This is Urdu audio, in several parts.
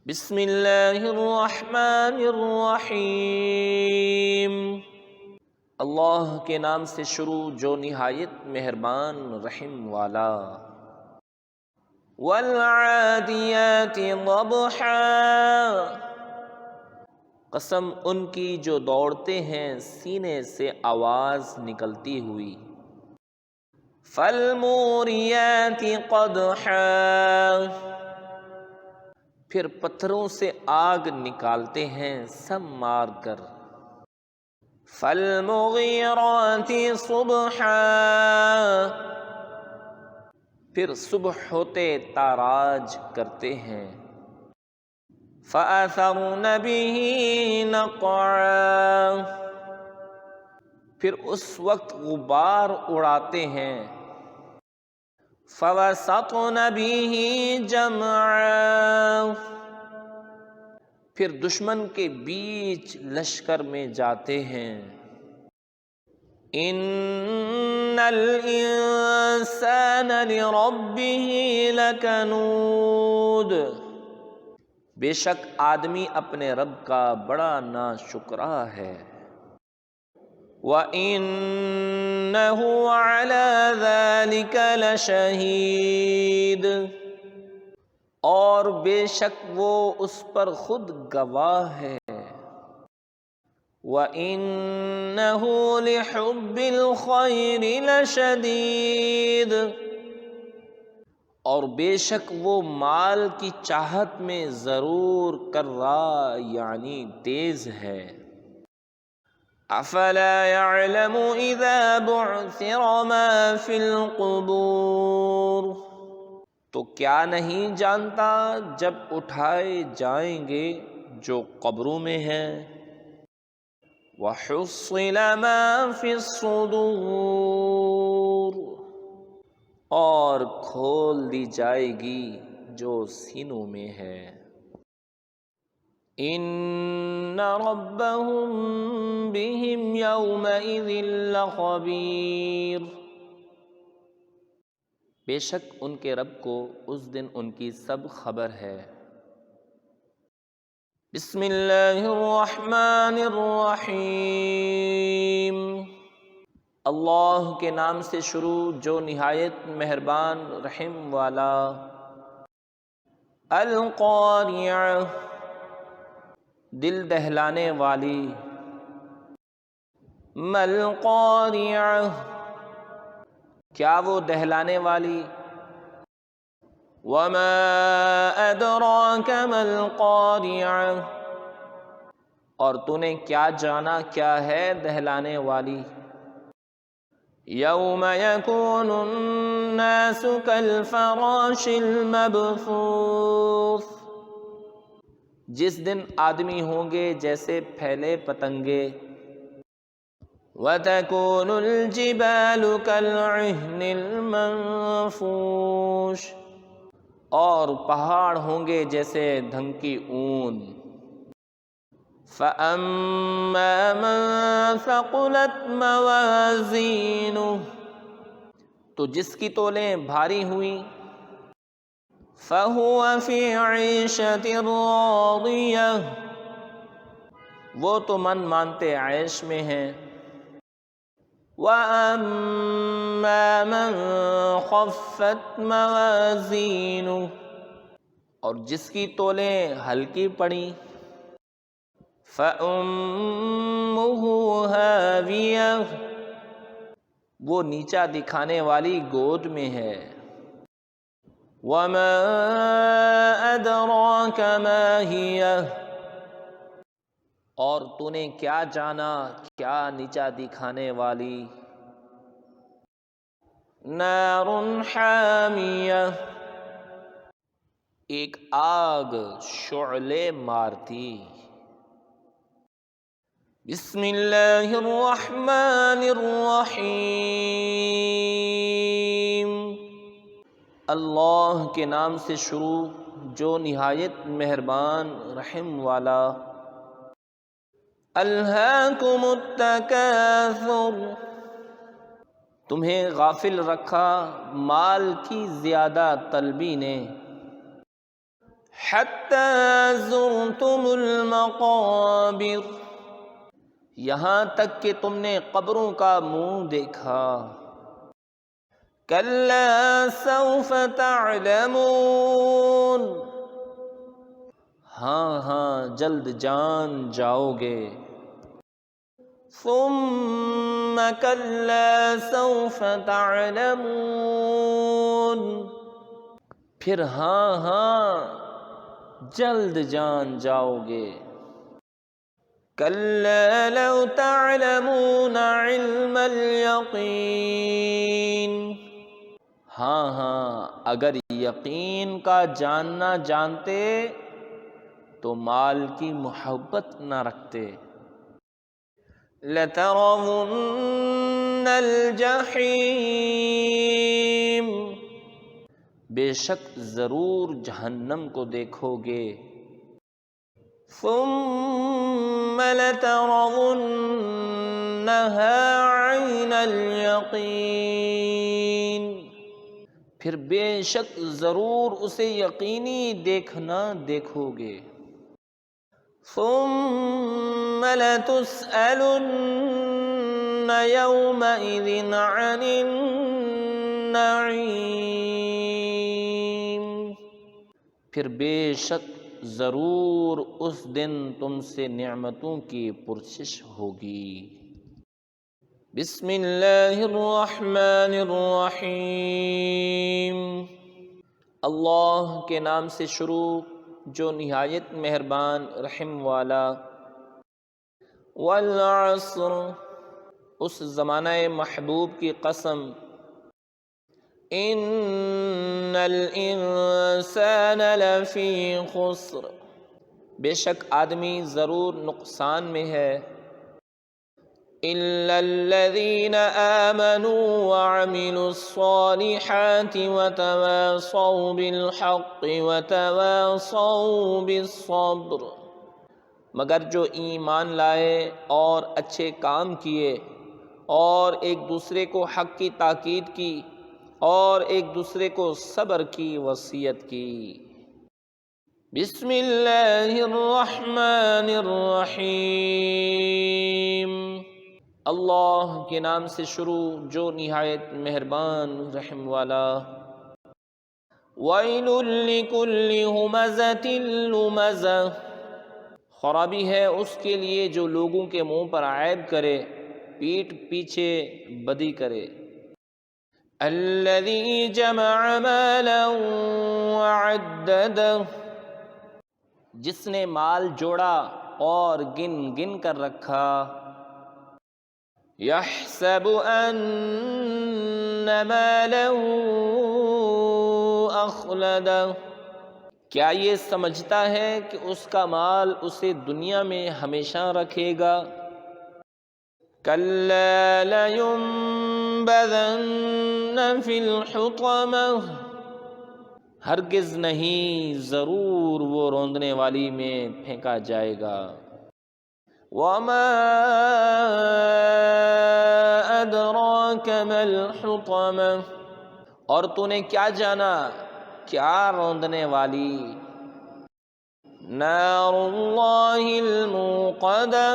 بسم اللہ الرحمن الرحیم۔ اللہ کے نام سے شروع جو نہایت مہربان رحم والا۔ والعادیات ضبحا، قسم ان کی جو دوڑتے ہیں سینے سے آواز نکلتی ہوئی۔ فالموریات قدحا، پھر پتھروں سے آگ نکالتے ہیں سم مار کر۔ فالمغیرات صبحا، پھر صبح ہوتے تاراج کرتے ہیں۔ فأثرن به نقعا، پھر اس وقت غبار اڑاتے ہیں۔ فوسطن به جمعا، پھر دشمن کے بیچ لشکر میں جاتے ہیں۔ ان الانسان لربه لکنود، بے شک آدمی اپنے رب کا بڑا ناشکرا ہے۔ وَإِنَّهُ عَلَى ذَلِكَ لَشَهِيدٌ، اور بے شک وہ اس پر خود گواہ ہے۔ وَإِنَّهُ لِحُبِّ الْخَيْرِ لَشَدِيدٌ، اور بے شک وہ مال کی چاہت میں ضرور کرا یعنی تیز ہے۔ افلا يعلم اذا بعثر ما في القبور، تو کیا نہیں جانتا جب اٹھائے جائیں گے جو قبروں میں ہیں۔ وحصل ما في الصدور، اور کھول دی جائے گی جو سینوں میں ہے۔ ان ربهم بهم يومئذ لخبیر، بے شک ان کے رب کو اس دن ان کی سب خبر ہے۔ بسم اللہ الرحمن الرحیم، اللہ کے نام سے شروع جو نہایت مہربان رحم والا۔ القاریعہ، دل دہلانے والی۔ ما القاریعہ، کیا وہ دہلانے والی۔ وما ادراک ما القاریعہ، اور تو نے کیا جانا کیا ہے دہلانے والی۔ یوم یکون الناس کالفراش المبثوث، جس دن آدمی ہوں گے جیسے پھیلے پتنگے۔ وَتَكُونُ الْجِبَالُ كَالْعِهْنِ الْمَنفُوشِ، اور پہاڑ ہوں گے جیسے دھنکی اون۔ فَأَمَّا مَن ثَقُلَتْ مَوَازِينُهُ، تو جس کی تولیں بھاری ہوئیں۔ فَهُوَ فِي عِيشَةٍ رَاضِيَةٍ، وہ تو من مانتے عیش میں ہیں۔ وَأَمَّا مَن خَفَّتْ مَوَازِينُهُ، اور جس کی تولیں ہلکی پڑیں۔ فَأُمُّهُ هَاوِيَةٌ، وہ نیچا دکھانے والی گود میں ہے۔ وَمَا أَدْرَاكَ مَا هِيَهْ، اور تو نے کیا جانا کیا نیچا دکھانے والی۔ نار حامیہ، ایک آگ شعلے مارتی۔ بسم اللہ الرحمن الرحیم، اللہ کے نام سے شروع جو نہایت مہربان رحم والا۔ الہاکم التکاثر، تمہیں غافل رکھا مال کی زیادہ طلبی نے۔ حتی زرتم المقابر، یہاں تک کہ تم نے قبروں کا منہ دیکھا۔ کلا سوف تعلمون، ہاں ہاں جلد جان جاؤ گے۔ ثم کلا سوف تعلمون، پھر ہاں ہاں جلد جان جاؤ گے۔ کلا لو تعلمون علم الیقین، ہاں ہاں اگر یقین کا جاننا جانتے تو مال کی محبت نہ رکھتے۔ لَتَرَوُنَّ الْجَحِيمَ، بے شک ضرور جہنم کو دیکھو گے۔ ثُمَّ لَتَرَوُنَّهَا عَيْنَ الْيَقِينِ، پھر بے شک ضرور اسے یقینی دیکھنا دیکھو گے۔ ثم لتسألن يومئذ عن النعيم، پھر بے شک ضرور اس دن تم سے نعمتوں کی پرسش ہوگی۔ بسم اللہ الرحمن الرحیم، اللہ کے نام سے شروع جو نہایت مہربان رحم والا۔ والعصر، اس زمانہ محبوب کی قسم۔ ان الانسان لفی خسر، بے شک آدمی ضرور نقصان میں ہے۔ الا الذین آمنوا وعملوا الصالحات وتواصوا بالحق وتواصوا بالصبر، مگر جو ایمان لائے اور اچھے کام کیے اور ایک دوسرے کو حق کی تاکید کی اور ایک دوسرے کو صبر کی وصیت کی۔ بسم اللہ الرحمن الرحیم، اللہ کے نام سے شروع جو نہایت مہربان رحم والا۔ ویل لکل ہمزۃ لمزہ، خرابی ہے اس کے لیے جو لوگوں کے منہ پر عیب کرے، پیٹھ پیچھے بدی کرے۔ الذی جمع مالا وعددہ، جس نے مال جوڑا اور گن گن کر رکھا۔ یحسب ان مالہ اخلدہ، کیا یہ سمجھتا ہے کہ اس کا مال اسے دنیا میں ہمیشہ رکھے گا۔ کلا لینبذن فی الحطمہ، ہرگز نہیں ضرور وہ روندنے والی میں پھینکا جائے گا۔ وما ادراک ما الحطمہ، اور تو نے کیا جانا کیا روندنے والی۔ نار اللہ الموقدہ،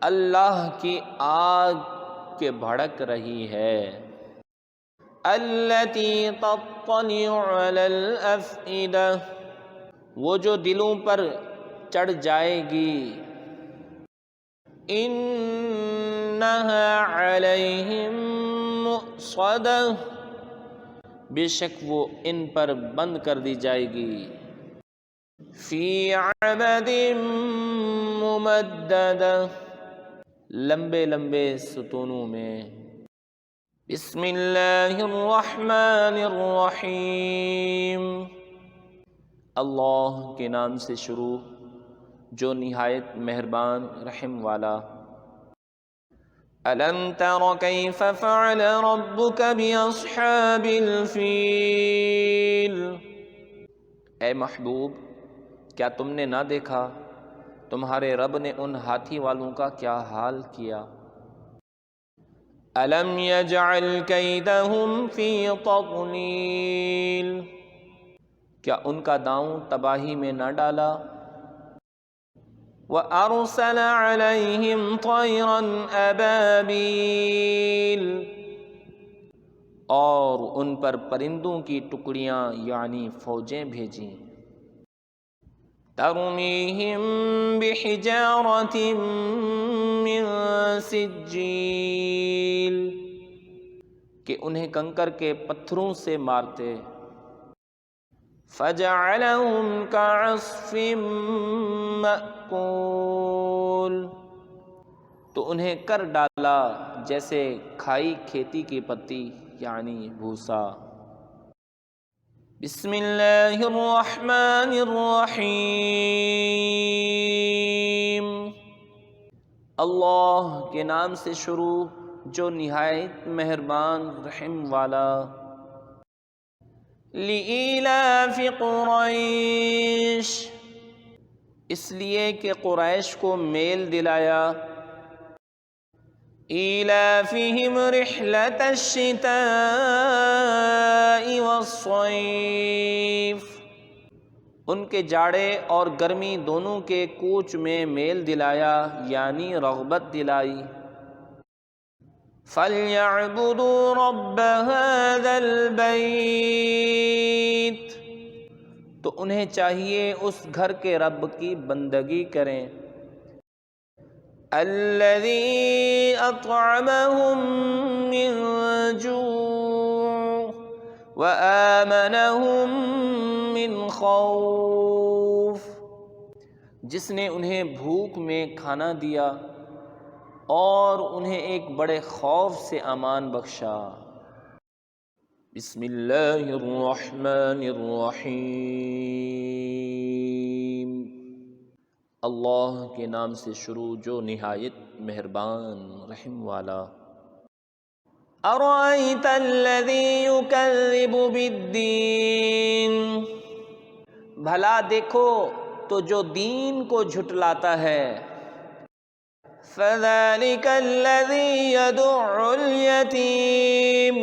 اللہ کی آگ کے بھڑک رہی ہے۔ التی تطلع علی الافئدہ، وہ جو دلوں پر چڑھ جائے گی۔ انہا علیہم مؤصدہ، بے شک وہ ان پر بند کر دی جائے گی۔ فی عمد ممددہ، لمبے لمبے ستونوں میں۔ بسم اللہ الرحمن الرحیم، اللہ کے نام سے شروع جو نہایت مہربان رحم والا۔ الم تر کیف فعل ربک باصحاب الفیل، اے محبوب کیا تم نے نہ دیکھا تمہارے رب نے ان ہاتھی والوں کا کیا حال کیا۔ الم یجعل کیدہم فی تضلیل، کیا ان کا داؤں تباہی میں نہ ڈالا؟ وَأَرْسَلَ عَلَيْهِمْ طَيْرًا أَبَابِيلَ، اور ان پر پرندوں کی ٹکڑیاں یعنی فوجیں بھیجیں، تَرْمِيهِمْ بِحِجَارَةٍ مِّن سِجِّيلٍ، کہ انہیں کنکر کے پتھروں سے مارتے، فَجَعَلَهُمْ كَعَصْفٍ مَّأْكُولٍ، تو انہیں کر ڈالا جیسے کھائی کھیتی کی پتی یعنی بھوسا۔ بسم اللہ الرحمن الرحیم، اللہ کے نام سے شروع جو نہایت مہربان رحم والا۔ لِإِيلَافِ قُرَيْشٍ، اس لیے کہ قریش کو میل دلایا، إِيلَافِهِمْ رِحْلَةَ الشِّتَاءِ وَالصَّيْفِ، ان کے جاڑے اور گرمی دونوں کے کوچ میں میل دلایا یعنی رغبت دلائی۔ فَلْيَعْبُدُوا رَبَّ هَذَا الْبَيْتِ، تو انہیں چاہیے اس گھر کے رب کی بندگی کریں، الَّذِي أَطْعَمَهُم مِّن جُوعٍ وَآمَنَهُم مِّن خَوْفٍ، جس نے انہیں بھوک میں کھانا دیا اور انہیں ایک بڑے خوف سے امان بخشا۔ بسم اللہ الرحمن الرحیم، اللہ کے نام سے شروع جو نہایت مہربان رحم والا۔ أَرَأَيْتَ الَّذِي يُكَذِّبُ بِالدِّينِ، بھلا دیکھو تو جو دین کو جھٹلاتا ہے، فَذَلِكَ الَّذِي يَدُعُّ الْيَتِيمَ،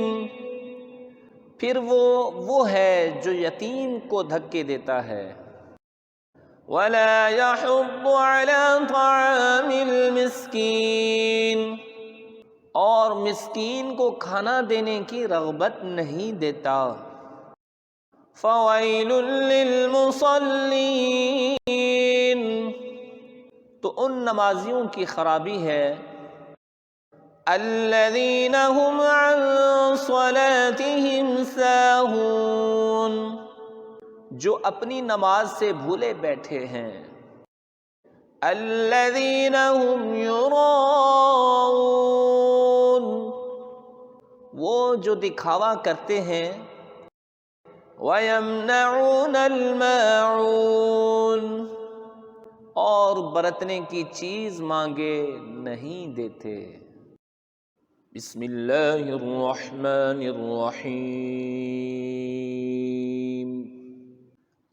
پھر وہ ہے جو یتیم کو دھکے دیتا ہے، وَلَا يَحُضُّ عَلَى طَعَامِ الْمِسْكِينِ، اور مسکین کو کھانا دینے کی رغبت نہیں دیتا۔ فَوَيْلٌ لِّلْمُصَلِّينَ، تو ان نمازیوں کی خرابی ہے، الَّذِينَ هُمْ عَن صَلَاتِهِمْ سَاهُونَ، جو اپنی نماز سے بھولے بیٹھے ہیں، الَّذِينَ هُمْ يُرَاءُونَ، وہ جو دکھاوا کرتے ہیں، وَيَمْنَعُونَ الْمَاعُونَ، اور برتنے کی چیز مانگے نہیں دیتے۔ بسم اللہ الرحمن الرحیم،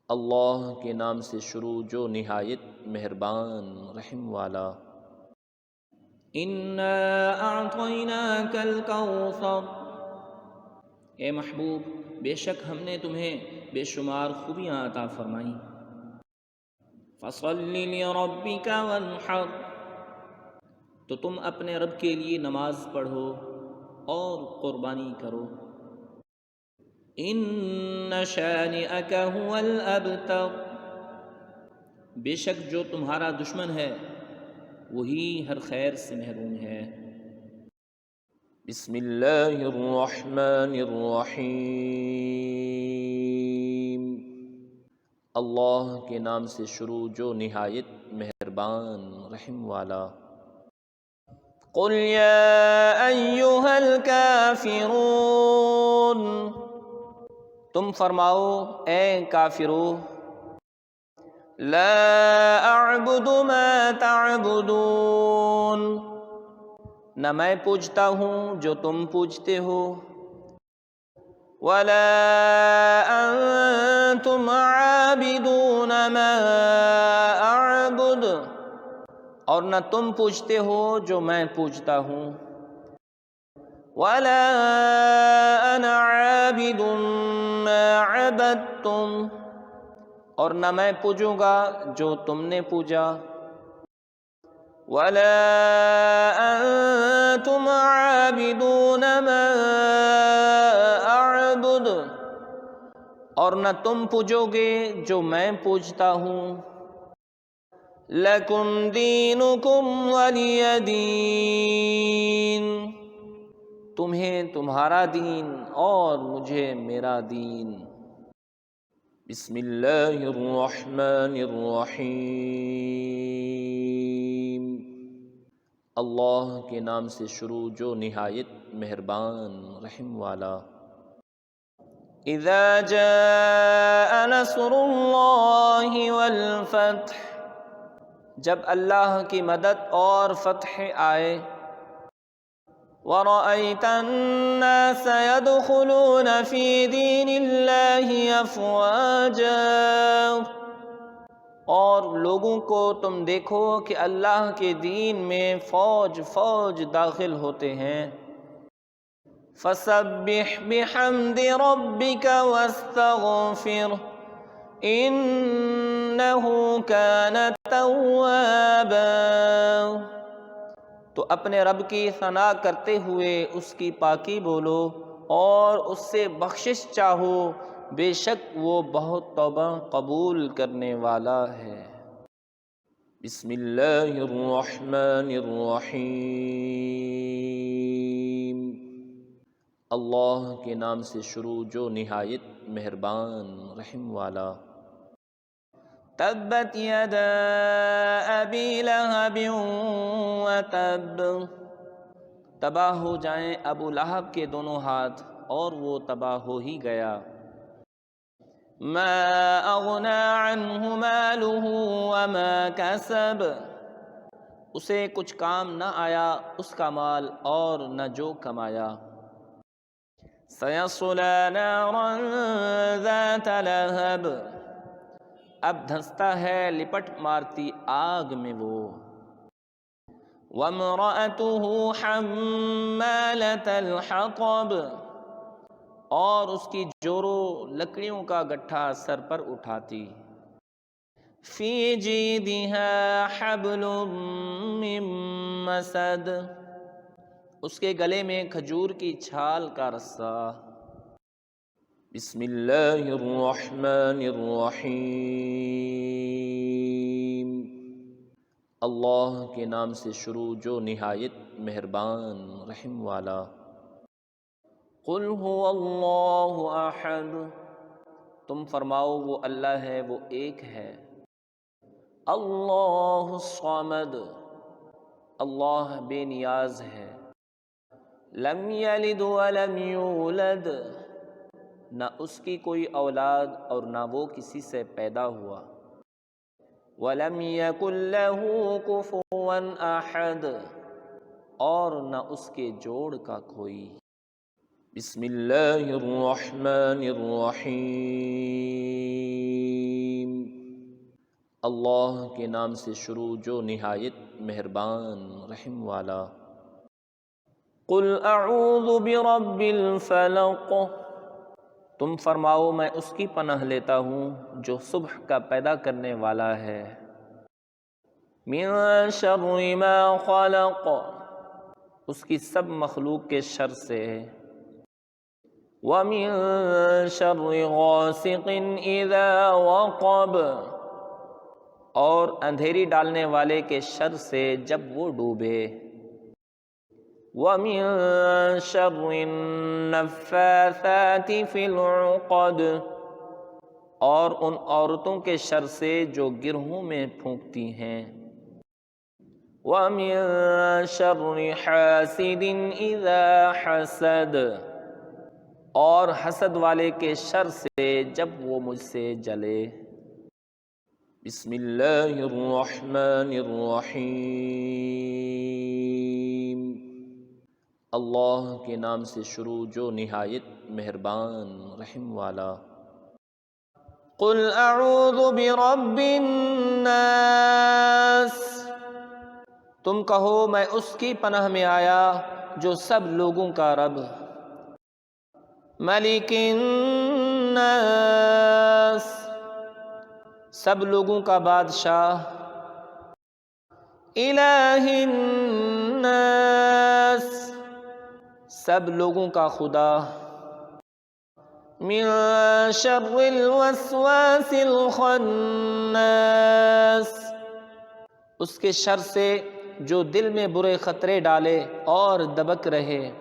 اللہ کے نام سے شروع جو نہایت مہربان رحم والا۔ اِنَّا أَعْطَيْنَاكَ الْكَوْثَرَ، اے محبوب بے شک ہم نے تمہیں بے شمار خوبیاں عطا فرمائیں، فَصَلِّ لِرَبِّكَ وَانْحَرْ، تو تم اپنے رب کے لیے نماز پڑھو اور قربانی کرو، إِنَّ شَانِئَكَ هُوَ الْأَبْتَرُ، بے شک جو تمہارا دشمن ہے وہی ہر خیر سے محروم ہے۔ بسم اللہ الرحمن الرحیم، اللہ کے نام سے شروع جو نہایت مہربان رحم والا۔ قُلْ يَا أَيُّهَا الْكَافِرُونَ، تم فرماؤ اے کافرو، لا اعبد ما تعبدون، نہ میں پوجتا ہوں جو تم پوجتے ہو، ولا انتم عابدون ما اعبد، اور نہ تم پوجتے ہو جو میں پوجتا ہوں، ولا انا عابد ما عبدتم، اور نہ میں پوجوں گا جو تم نے پوجا، وَلَا أَنتُمْ عَابِدُونَ مَا أَعْبُدُ، اور نہ تم پوجو گے جو میں پوجتا ہوں، لَكُمْ دِينُكُمْ وَلِيَ دِينِ، تمہیں تمہارا دین اور مجھے میرا دین۔ بسم اللہ الرحمن الرحیم، اللہ کے نام سے شروع جو نہایت مہربان رحم والا۔ اذا جاء نصر اللہ والفتح، جب اللہ کی مدد اور فتح آئے، وَرَأَيْتَ النَّاسَ يَدْخُلُونَ فِي دِينِ اللَّهِ أَفْوَاجًا، اور لوگوں کو تم دیکھو کہ اللہ کے دین میں فوج فوج داخل ہوتے ہیں۔ فَسَبِّحْ بِحَمْدِ رَبِّكَ وَاسْتَغْفِرْهُ إِنَّهُ كَانَ تَوَّابًا، تو اپنے رب کی ثنا کرتے ہوئے اس کی پاکی بولو اور اس سے بخشش چاہو، بے شک وہ بہت توبہ قبول کرنے والا ہے۔ بسم اللہ الرحمن الرحیم، اللہ کے نام سے شروع جو نہایت مہربان رحم والا۔ تبت یدا ابی لہب وتب، تباہ ہو جائیں ابو لہب کے دونوں ہاتھ اور وہ تباہ ہو ہی گیا۔ ما اغنی عنہ مالہ وما کسب، اسے کچھ کام نہ آیا اس کا مال اور نہ جو کمایا۔ سیصلی نارا ذات لہب، اب دھنستا ہے لپٹ مارتی آگ میں وہ۔ وامرأتہ حمالۃ الحطب، اور اس کی جورو لکڑیوں کا گٹھا سر پر اٹھاتی۔ فی جیدہا حبل من مسد، اس کے گلے میں کھجور کی چھال کا رسہ۔ بسم اللہ الرحمن الرحیم، اللہ کے نام سے شروع جو نہایت مہربان رحم والا۔ قل هو اللہ احد، تم فرماؤ وہ اللہ ہے، وہ ایک ہے۔ اللہ الصمد، اللہ بے نیاز ہے۔ لم یلد ولم یولد، نہ اس کی کوئی اولاد اور نہ وہ کسی سے پیدا ہوا۔ وَلَمْ يَكُنْ لَهُ كُفُوًا أَحَدٌ، اور نہ اس کے جوڑ کا کوئی۔ بسم اللہ الرحمن الرحیم، اللہ کے نام سے شروع جو نہایت مہربان رحم والا۔ قل اعوذ برب الفلق، تم فرماؤ میں اس کی پناہ لیتا ہوں جو صبح کا پیدا کرنے والا ہے۔ من شر ما خلق، اس کی سب مخلوق کے شر سے۔ ومن شر غاسق اذا وقب، اور اندھیری ڈالنے والے کے شر سے جب وہ ڈوبے۔ وَمِن شَرِّ النَّفَّاثَاتِ فِي الْعُقَدِ، اور ان عورتوں کے شر سے جو گرہوں میں پھونکتی ہیں۔ وَمِن شَرِّ حَاسِدٍ إِذَا حَسَدَ، اور حسد والے کے شر سے جب وہ مجھ سے جلے۔ بسم اللہ الرحمن الرحیم، اللہ کے نام سے شروع جو نہایت مہربان رحم والا۔ قل اعوذ برب الناس، تم کہو میں اس کی پناہ میں آیا جو سب لوگوں کا رب۔ ملک الناس، سب لوگوں کا بادشاہ، الہ الناس، سب لوگوں کا خدا، من شر الوسواس الخناس، اس کے شر سے جو دل میں برے خطرے ڈالے اور دبک رہے،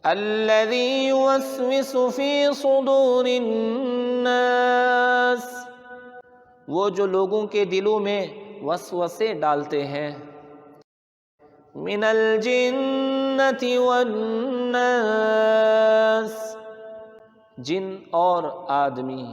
الذی یوسوس فی صدور الناس، وہ جو لوگوں کے دلوں میں وسوسے ڈالتے ہیں، من الجنۃ والناس، جن اور آدمی۔